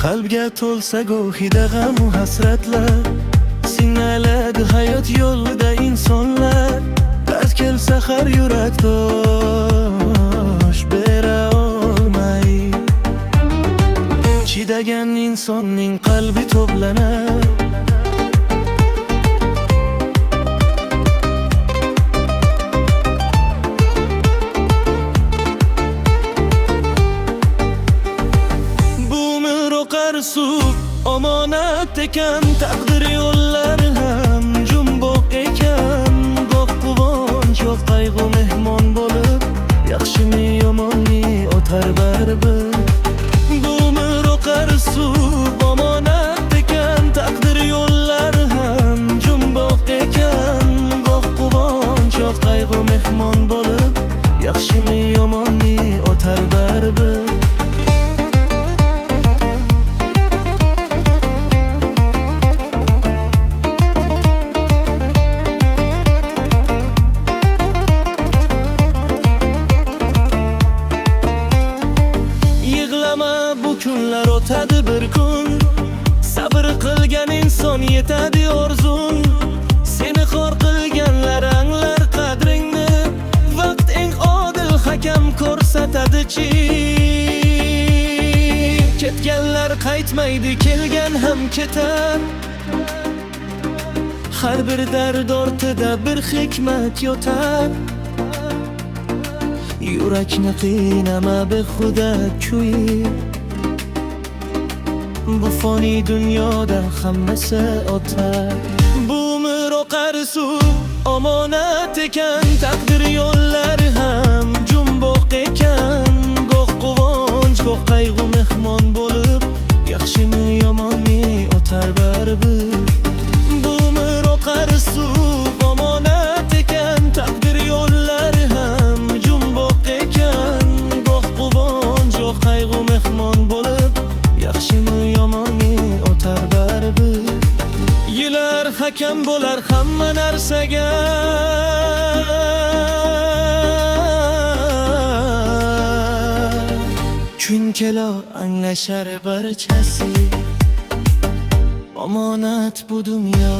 Qalbga to'lsa go'hida g'am u hasratlar, sinaladi hayot yo'lida insonlar. Dard kelsa har yurak dosh bera olmay, chidagan insonning qalbi to'planar. Suv omonat ekan, taqdir yo'llar ham jumboq ekan. Goh quvonch, goh qayg'u mehmon bo'lib, yaxshimi yomonni o'tar baribir. Bu umr oqar suv omonat ekan, taqdir yo'llar ham jumboq ekan. Goh quvonch, goh qayg'u mehmon bo'lib, yaxshimi yomonni o'tar baribir. Bu kunlar o'tadi bir kun, sabr qilgan inson yetadi orzun. Seni xor qilganlar anglar qadringni, vaqt eng odil hakam ko'rsatadi-chi. Ketganlar qaytmaydi, kelgan ham ketar. Har bir dard ortida bir hikmat yotar. Yurakni qiynama behuda kuyib, bu foni dunyoda hammasi o'tar. Bu umr oqar suv omonat ekan, taqdir yo'llar ham jumboq ekan. Goh quvonch, goh qayg'u mehmon bo'lib, yaxshimi yomonni o'tar baribir. Bu umr oqar suv omonat ekan, taqdir yo'llar ham jumboq ekan. Goh quvonch, goh qayg'u mehmon bo'lib, yaxshimi yomonni o'tar baribir. Yillar hakam bo'lar hamma narsaga, kun kelo anglashar barchasi. Omonat bu dunyo